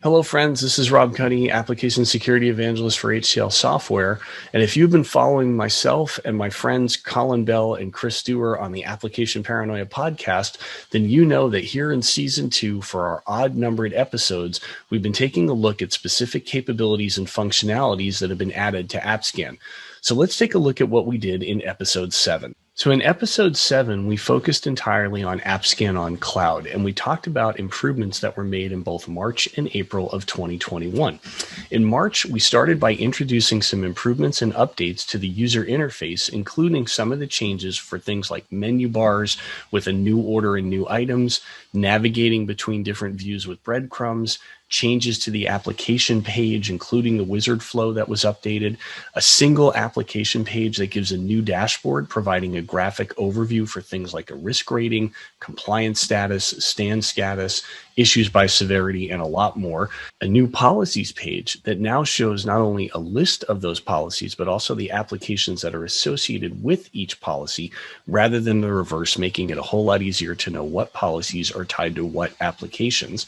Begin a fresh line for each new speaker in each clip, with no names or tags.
Hello, friends. This is Rob Cuddy, Application Security Evangelist for HCL Software. And if you've been following myself and my friends Colin Bell and Chris Stewart on the Application Paranoia podcast, then you know that here in Season 2, for our odd-numbered episodes, we've been taking a look at specific capabilities and functionalities that have been added to AppScan. So let's take a look at what we did in Episode 7. So in Episode 7, we focused entirely on AppScan on Cloud, and we talked about improvements that were made in both March and April of 2021. In March, we started by introducing some improvements and updates to the user interface, including some of the changes for things like menu bars with a new order and new items, navigating between different views with breadcrumbs, changes to the application page, including the wizard flow that was updated, a single application page that gives a new dashboard, providing a graphic overview for things like a risk rating, compliance status, stand status, issues by severity, and a lot more. A new policies page that now shows not only a list of those policies, but also the applications that are associated with each policy, rather than the reverse, making it a whole lot easier to know what policies are tied to what applications.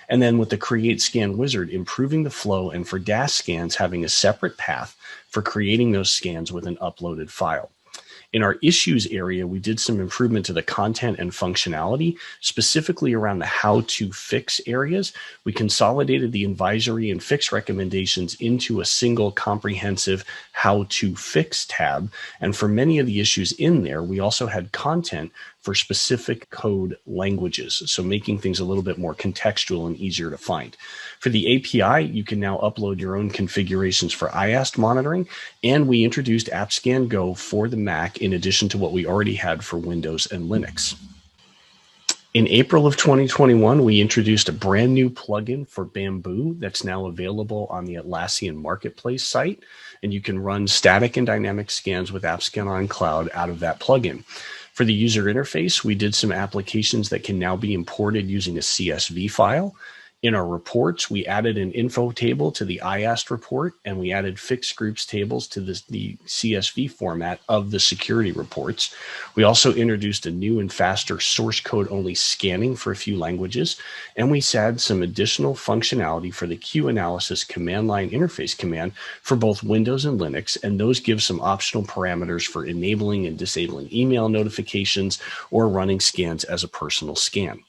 And then with the Create Scan Wizard, improving the flow, and for DAS scans, having a separate path for creating those scans with an uploaded file. In our issues area, we did some improvement to the content and functionality, specifically around the how to fix areas. We consolidated the advisory and fix recommendations into a single comprehensive how to fix tab. And for many of the issues in there, we also had content for specific code languages, so making things a little bit more contextual and easier to find. For the API, you can now upload your own configurations for IAST monitoring, and we introduced AppScan Go for the Mac in addition to what we already had for Windows and Linux. In April of 2021, we introduced a brand new plugin for Bamboo that's now available on the Atlassian Marketplace site, and you can run static and dynamic scans with AppScan on Cloud out of that plugin. For the user interface, we did some applications that can now be imported using a CSV file. In our reports, we added an info table to the IAST report, and we added fixed groups tables to the CSV format of the security reports. We also introduced a new and faster source code only scanning for a few languages, and we added some additional functionality for the Q analysis command line interface command for both Windows and Linux, and those give some optional parameters for enabling and disabling email notifications or running scans as a personal scan.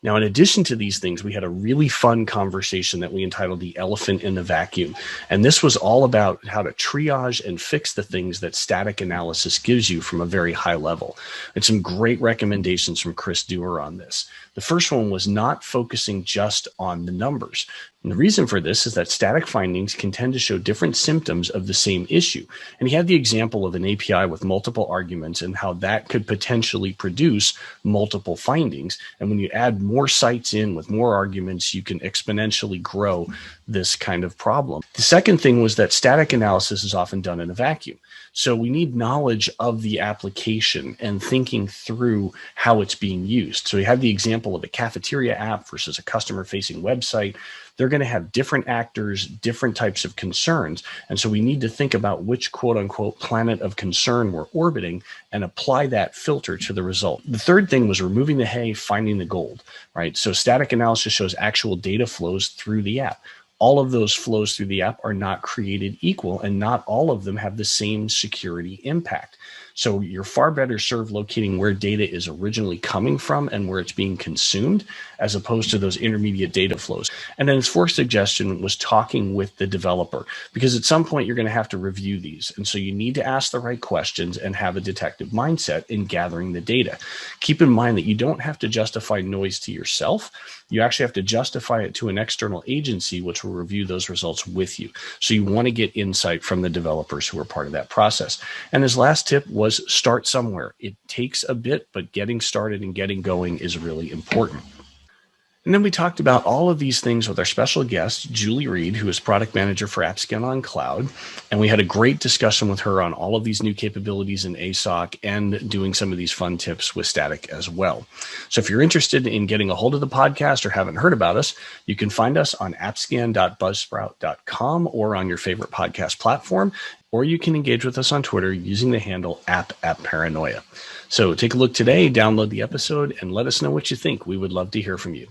Now, in addition to these things, we had a really fun conversation that we entitled The Elephant in the Vacuum. And this was all about how to triage and fix the things that static analysis gives you from a very high level. And some great recommendations from Chris Stewart on this. The first one was not focusing just on the numbers. And the reason for this is that static findings can tend to show different symptoms of the same issue. And he had the example of an API with multiple arguments and how that could potentially produce multiple findings. And when you add more sites in with more arguments, you can exponentially grow this kind of problem. The second thing was that static analysis is often done in a vacuum. So we need knowledge of the application and thinking through how it's being used. So we had the example of a cafeteria app versus a customer-facing website. They're going to have different actors, different types of concerns. And so we need to think about which quote unquote planet of concern we're orbiting and apply that filter to the result. The third thing was removing the hay, finding the gold, right? So static analysis shows actual data flows through the app. All of those flows through the app are not created equal, and not all of them have the same security impact. So you're far better served locating where data is originally coming from and where it's being consumed, as opposed to those intermediate data flows. And then his fourth suggestion was talking with the developer, because at some point you're going to have to review these. And so you need to ask the right questions and have a detective mindset in gathering the data. Keep in mind that you don't have to justify noise to yourself. You actually have to justify it to an external agency, which will review those results with you. So you want to get insight from the developers who are part of that process. And his last tip was start somewhere. It takes a bit, but getting started and getting going is really important. And then we talked about all of these things with our special guest, Julie Reed, who is product manager for AppScan on Cloud. And we had a great discussion with her on all of these new capabilities in ASOC and doing some of these fun tips with static as well. So if you're interested in getting a hold of the podcast or haven't heard about us, you can find us on appscan.buzzsprout.com or on your favorite podcast platform, or you can engage with us on Twitter using the handle @appparanoia. So take a look today, download the episode, and let us know what you think. We would love to hear from you.